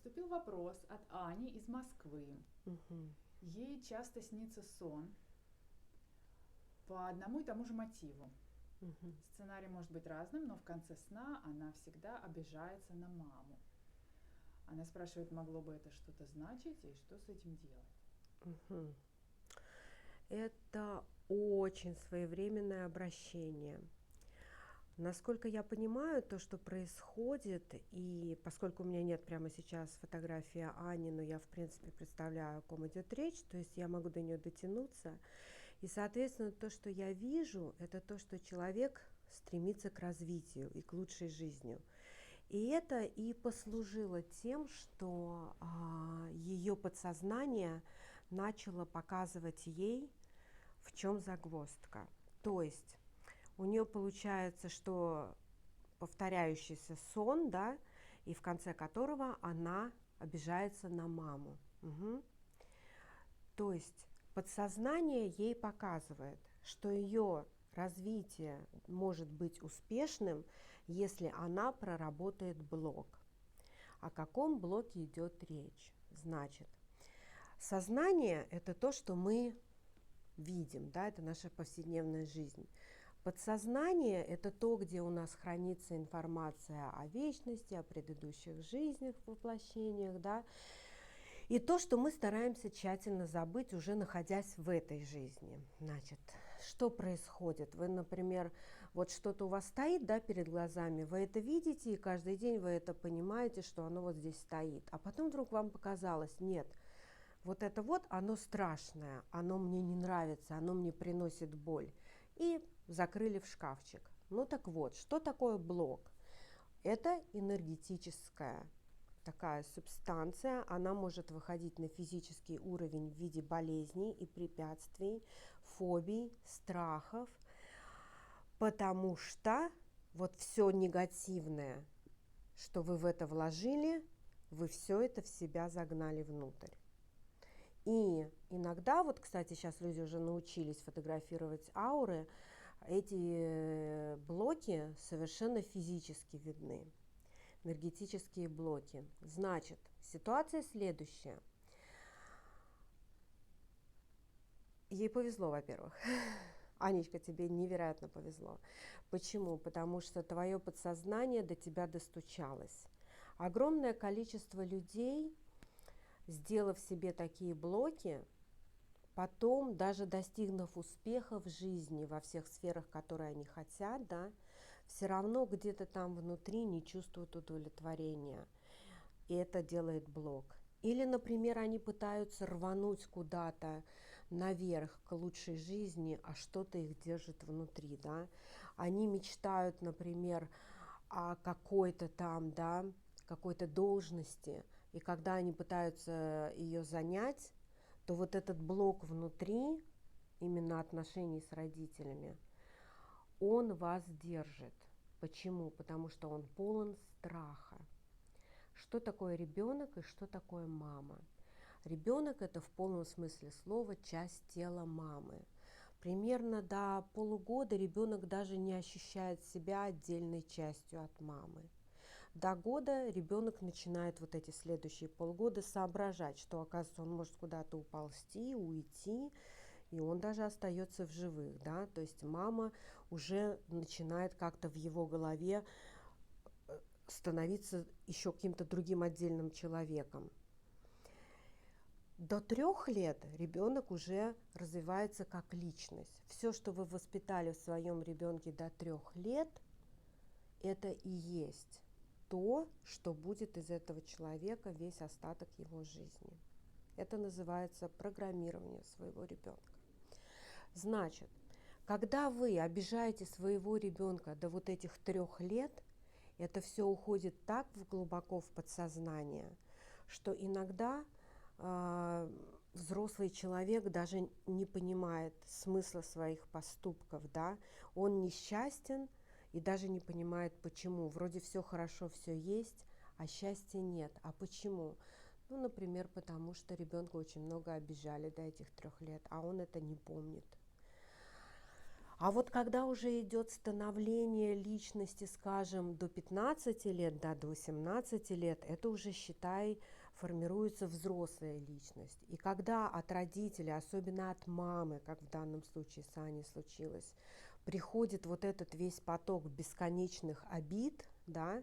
поступил вопрос от Ани из Москвы. Мгм. Ей часто снится сон по одному и тому же мотиву. Мгм. Сценарий может быть разным, но в конце сна она всегда обижается на маму. Она спрашивает, могло бы это что-то значить и что с этим делать. Мгм. Это очень своевременное обращение. Насколько я понимаю, то, что происходит, и поскольку у меня нет прямо сейчас фотографии Ани, но я, в принципе, представляю, о ком идет речь, то есть я могу до нее дотянуться. И, соответственно, то, что я вижу, это то, что человек стремится к развитию и к лучшей жизни. И это и послужило тем, что ее подсознание начало показывать ей, в чем загвоздка. То есть у нее получается, что повторяющийся сон, да, и в конце которого она обижается на маму. Мгм. То есть подсознание ей показывает, что ее развитие может быть успешным, если она проработает блок. О каком блоке идет речь? Значит, сознание – это то, что мы видим, да, это наша повседневная жизнь. Подсознание – это то, где у нас хранится информация о вечности, о предыдущих жизнях, воплощениях, да, и то, что мы стараемся тщательно забыть, уже находясь в этой жизни. Значит, что происходит? Вы, например, вот что-то у вас стоит, да, перед глазами, вы это видите, и каждый день вы это понимаете, что оно вот здесь стоит. А потом вдруг вам показалось, нет, вот это вот, оно страшное, оно мне не нравится, оно мне приносит боль. И закрыли в шкафчик. Ну так вот, что такое блок? Это энергетическая такая субстанция, она может выходить на физический уровень в виде болезней и препятствий, фобий, страхов, потому что вот все негативное, что вы в это вложили, вы все это в себя загнали внутрь. И иногда, вот, кстати, сейчас люди уже научились фотографировать ауры, эти блоки совершенно физически видны, энергетические блоки. Значит, ситуация следующая. Ей повезло, во-первых. Анечка, тебе невероятно повезло. Почему? Потому что твое подсознание до тебя достучалось. Огромное количество людей, сделав себе такие блоки, потом, даже достигнув успеха в жизни во всех сферах, которые они хотят, да, все равно где-то там внутри не чувствуют удовлетворения. И это делает блок. Или, например, они пытаются рвануть куда-то наверх к лучшей жизни, а что-то их держит внутри, да. Они мечтают, например, о какой-то там, да, какой-то должности, и когда они пытаются ее занять, то вот этот блок внутри, именно отношений с родителями, он вас держит. Почему? Потому что он полон страха. Что такое ребенок и что такое мама? Ребенок – это в полном смысле слова часть тела мамы. Примерно до полугода ребенок даже не ощущает себя отдельной частью от мамы. До года ребенок начинает вот эти следующие полгода соображать, что, оказывается, он может куда-то уползти, уйти, и он даже остается в живых, да, то есть мама уже начинает как-то в его голове становиться еще каким-то другим отдельным человеком. До 3 лет ребенок уже развивается как личность. Все, что вы воспитали в своем ребенке до 3 лет, это и есть то, что будет из этого человека весь остаток его жизни. Это называется программирование своего ребенка. Значит, когда вы обижаете своего ребенка до вот этих 3 лет, это все уходит так глубоко в подсознание, что иногда взрослый человек даже не понимает смысла своих поступков, да, он несчастен и даже не понимает, почему. Вроде все хорошо, все есть, а счастья нет. А почему? Ну, например, потому что ребенка очень много обижали до этих 3 лет, а он это не помнит. А вот когда уже идет становление личности, скажем, до 15 лет, да, до 18 лет, это уже, считай, формируется взрослая личность. И когда от родителей, особенно от мамы, как в данном случае с Аней случилось, приходит вот этот весь поток бесконечных обид, да,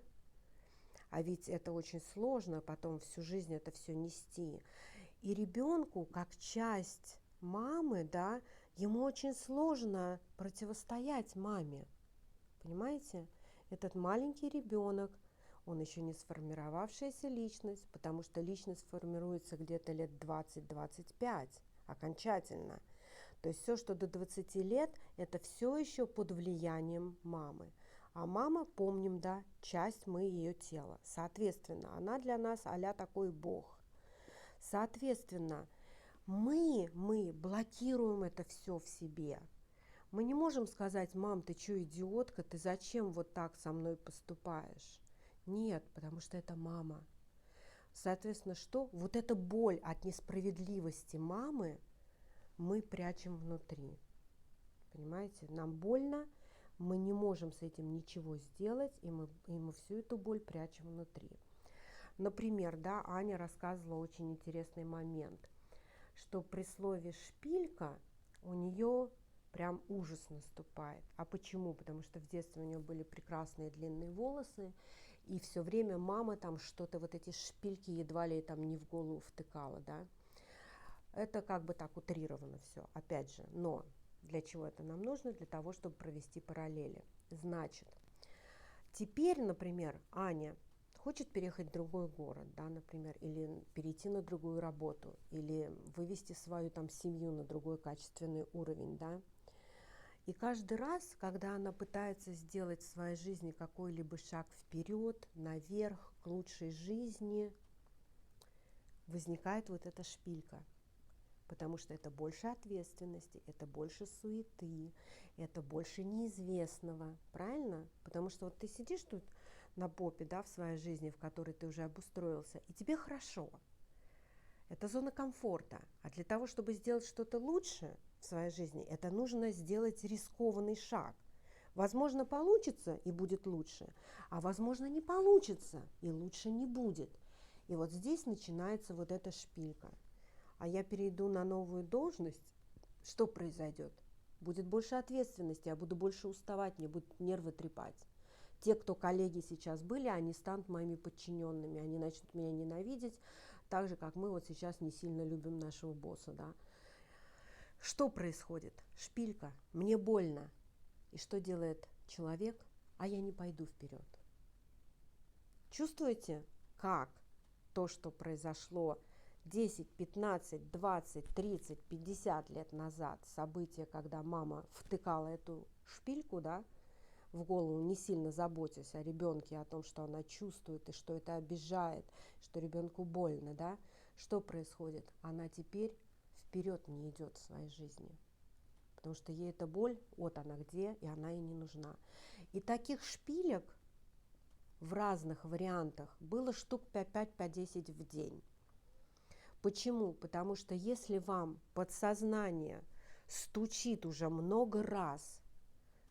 а ведь это очень сложно потом всю жизнь это все нести. И ребенку, как часть мамы, да, ему очень сложно противостоять маме. Понимаете? Этот маленький ребенок, он еще не сформировавшаяся личность, потому что личность формируется где-то лет 20-25 окончательно. То есть все, что до 20 лет, это все еще под влиянием мамы. А мама, помним, да, часть мы ее тела. Соответственно, она для нас а-ля такой бог. Соответственно, мы блокируем это все в себе. Мы не можем сказать: мам, ты что, идиотка, ты зачем вот так со мной поступаешь? Нет, потому что это мама. Соответственно, что? Вот эта боль от несправедливости мамы мы прячем внутри. Понимаете? Нам больно, мы не можем с этим ничего сделать, и мы всю эту боль прячем внутри. Например, да, Аня рассказывала очень интересный момент, что при слове «шпилька» у нее прям ужас наступает. А почему? Потому что в детстве у нее были прекрасные длинные волосы, и все время мама там что-то, вот эти шпильки едва ли там не в голову втыкала, да. Это как бы так утрировано все, опять же. Но для чего это нам нужно? Для того, чтобы провести параллели. Значит, теперь, например, Аня хочет переехать в другой город, да, например, или перейти на другую работу, или вывести свою там семью на другой качественный уровень, да. И каждый раз, когда она пытается сделать в своей жизни какой-либо шаг вперед, наверх, к лучшей жизни, возникает вот эта шпилька. Потому что это больше ответственности, это больше суеты, это больше неизвестного, правильно? Потому что вот ты сидишь тут на попе, да, в своей жизни, в которой ты уже обустроился, и тебе хорошо. Это зона комфорта. А для того, чтобы сделать что-то лучше в своей жизни, это нужно сделать рискованный шаг. Возможно, получится и будет лучше, а возможно, не получится и лучше не будет. И вот здесь начинается вот эта шпилька. А я перейду на новую должность, что произойдет? Будет больше ответственности, я буду больше уставать, мне будут нервы трепать. Те, кто коллеги сейчас были, они станут моими подчиненными, они начнут меня ненавидеть, так же, как мы вот сейчас не сильно любим нашего босса, да. Что происходит? Шпилька, мне больно. И что делает человек? А я не пойду вперед. Чувствуете, как то, что произошло 10, 15, 20, 30, 50 лет назад, события, когда мама втыкала эту шпильку, да, в голову, не сильно заботясь о ребенке, о том, что она чувствует и что это обижает, что ребенку больно, да, что происходит? Она теперь вперед не идет в своей жизни, потому что ей эта боль, вот она где, и она ей не нужна. И таких шпилек в разных вариантах было штук 5-10 в день. Почему? Потому что если вам подсознание стучит уже много раз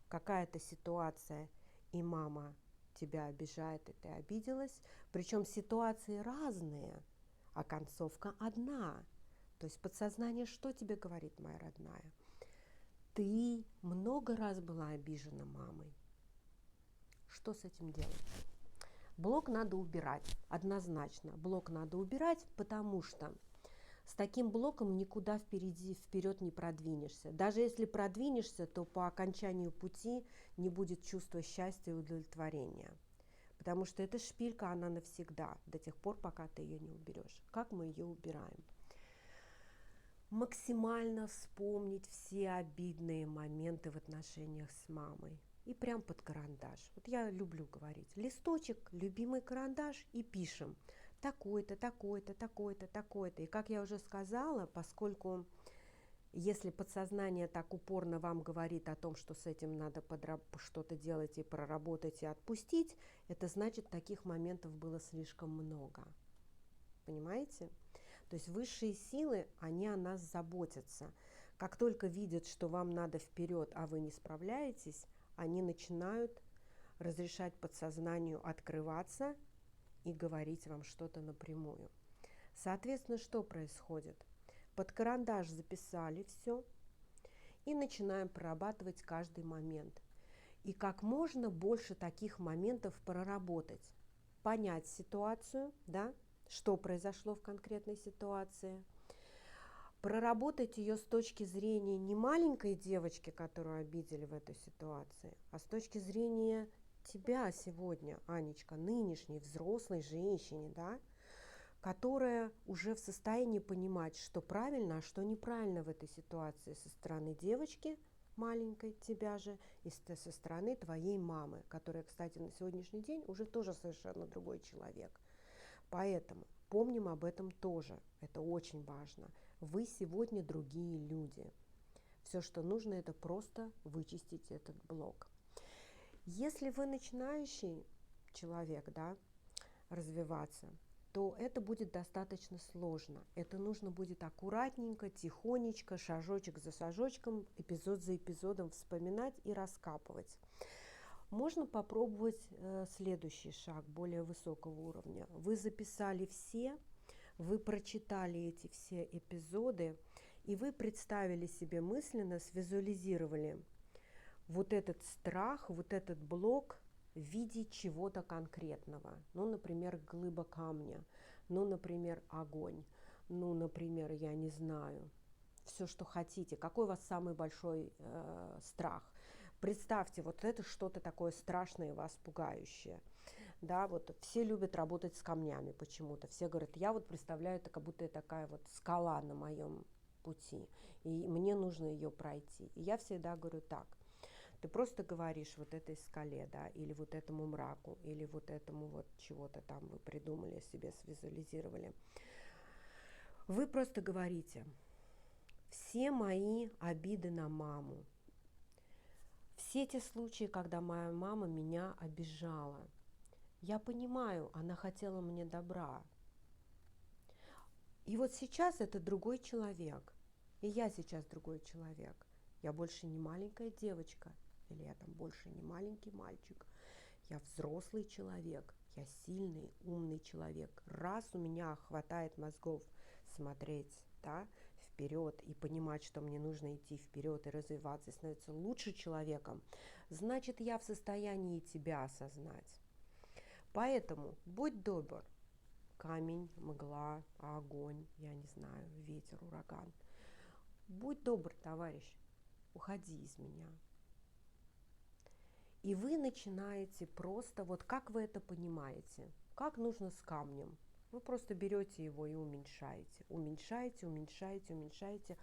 какая-то ситуация, и мама тебя обижает, и ты обиделась, причем ситуации разные, а концовка одна. То есть подсознание что тебе говорит, моя родная? Ты много раз была обижена мамой. Что с этим делать? Блок надо убирать, однозначно. Блок надо убирать, потому что с таким блоком никуда вперед не продвинешься. Даже если продвинешься, то по окончанию пути не будет чувства счастья и удовлетворения. Потому что эта шпилька, она навсегда, до тех пор, пока ты ее не уберешь. Как мы ее убираем? Максимально вспомнить все обидные моменты в отношениях с мамой. И прям под карандаш. Вот я люблю говорить. Листочек, любимый карандаш и пишем. Такой-то, такой-то, такой-то, такой-то. И как я уже сказала, поскольку если подсознание так упорно вам говорит о том, что с этим надо что-то делать и проработать и отпустить, это значит, таких моментов было слишком много. Понимаете? То есть высшие силы, они о нас заботятся. Как только видят, что вам надо вперед, а вы не справляетесь, они начинают разрешать подсознанию открываться и говорить вам что-то напрямую. Соответственно, что происходит? Под карандаш записали все и начинаем прорабатывать каждый момент. И как можно больше таких моментов проработать. Понять ситуацию, да, что произошло в конкретной ситуации. Проработать ее с точки зрения не маленькой девочки, которую обидели в этой ситуации, а с точки зрения тебя сегодня, Анечка, нынешней взрослой женщине, да, которая уже в состоянии понимать, что правильно, а что неправильно в этой ситуации со стороны девочки маленькой, тебя же, и со стороны твоей мамы, которая, кстати, на сегодняшний день уже тоже совершенно другой человек. Поэтому помним об этом тоже, это очень важно. Вы сегодня другие люди. Все, что нужно, это просто вычистить этот блок. Если вы начинающий человек, да, развиваться, то это будет достаточно сложно. Это нужно будет аккуратненько, тихонечко, шажочек за шажочком, эпизод за эпизодом вспоминать и раскапывать. Можно попробовать следующий шаг более высокого уровня. Вы записали все, вы прочитали эти все эпизоды, и вы представили себе мысленно, свизуализировали вот этот страх, вот этот блок в виде чего-то конкретного. Ну, например, глыба камня, ну, например, огонь, ну, например, я не знаю, все, что хотите. Какой у вас самый большой страх? Представьте, вот это что-то такое страшное, вас пугающее. Да, вот все любят работать с камнями почему-то. Все говорят, я вот представляю это, как будто такая вот скала на моем пути, и мне нужно ее пройти. И я всегда говорю так. Ты просто говоришь вот этой скале, да, или вот этому мраку, или вот этому вот чего-то там вы придумали себе, свизуализировали. Вы просто говорите, все мои обиды на маму, все те случаи, когда моя мама меня обижала, я понимаю, она хотела мне добра. И вот сейчас это другой человек, и я сейчас другой человек. Я больше не маленькая девочка, или я там больше не маленький мальчик. Я взрослый человек, я сильный, умный человек. Раз у меня хватает мозгов смотреть, да, вперед и понимать, что мне нужно идти вперед и развиваться, и становиться лучше человеком, значит, я в состоянии тебя осознать. Поэтому будь добр. Камень, мгла, огонь, я не знаю, ветер, ураган. Будь добр, товарищ, уходи из меня. И вы начинаете просто, вот как вы это понимаете, как нужно с камнем. Вы просто берете его и уменьшаете, уменьшаете, уменьшаете, уменьшаете.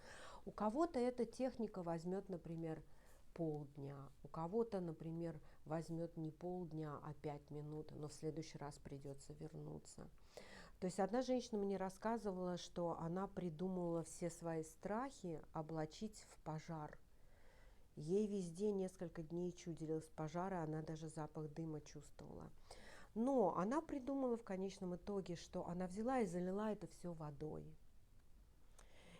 У кого-то эта техника возьмет, например, полдня, у кого-то, например, возьмет не полдня, а 5 минут, но в следующий раз придется вернуться. То есть одна женщина мне рассказывала, что она придумала все свои страхи облачить в пожар. Ей везде несколько дней чудилось пожара, она даже запах дыма чувствовала. Но она придумала в конечном итоге, что она взяла и залила это все водой.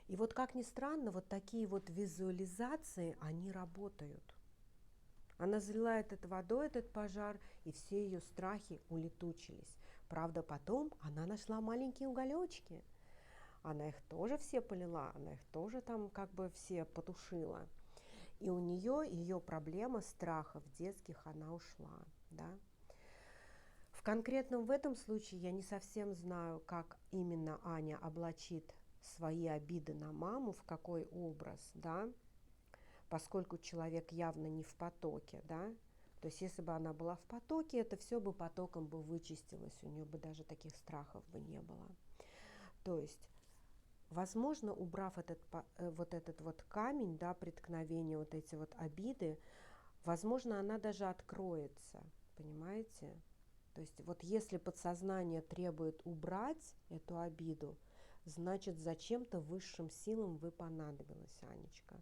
И вот как ни странно, вот такие вот визуализации, они работают. Она залила водой, этот пожар, и все ее страхи улетучились. Правда, потом она нашла маленькие уголечки. Она их тоже все полила, она их тоже там как бы все потушила. И у нее ее проблема страхов детских, она ушла, да. В конкретном в этом случае я не совсем знаю, как именно Аня облачит свои обиды на маму, в какой образ, да, поскольку человек явно не в потоке, да. То есть если бы она была в потоке, это все бы потоком бы вычистилось, у нее бы даже таких страхов бы не было. То есть возможно, убрав этот вот камень, да, преткновения, вот эти вот обиды, возможно, она даже откроется, понимаете? То есть вот если подсознание требует убрать эту обиду, значит, зачем-то высшим силам вы понадобилась, Анечка.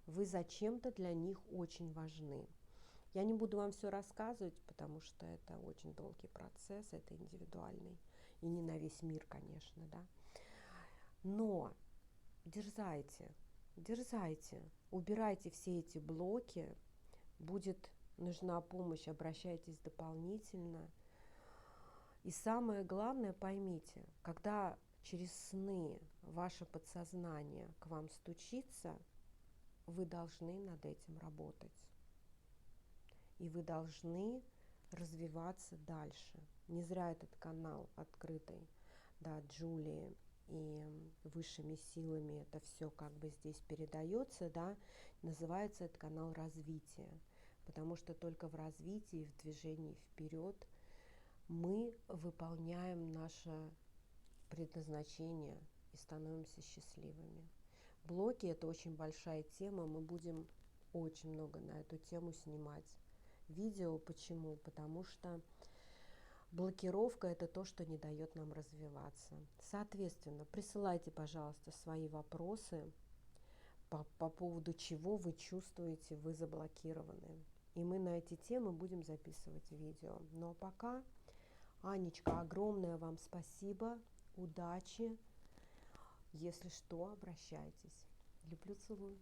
Вы зачем-то для них очень важны. Я не буду вам все рассказывать, потому что это очень долгий процесс, это индивидуальный. И не на весь мир, конечно, да. Но дерзайте, дерзайте, убирайте все эти блоки, будет нужна помощь, обращайтесь дополнительно. И самое главное, поймите, когда через сны ваше подсознание к вам стучится, вы должны над этим работать. И вы должны развиваться дальше. Не зря этот канал открытый, да, Джулии и высшими силами это все как бы здесь передается, да, называется этот канал развития, потому что только в развитии, в движении вперед мы выполняем наше предназначение и становимся счастливыми. Блоки — это очень большая тема, мы будем очень много на эту тему снимать видео. Почему? Потому что блокировка — это то, что не дает нам развиваться. Соответственно, присылайте, пожалуйста, свои вопросы, по поводу чего вы чувствуете, вы заблокированы. И мы на эти темы будем записывать видео. Ну а пока, Анечка, огромное вам спасибо, удачи. Если что, обращайтесь. Люблю, целую.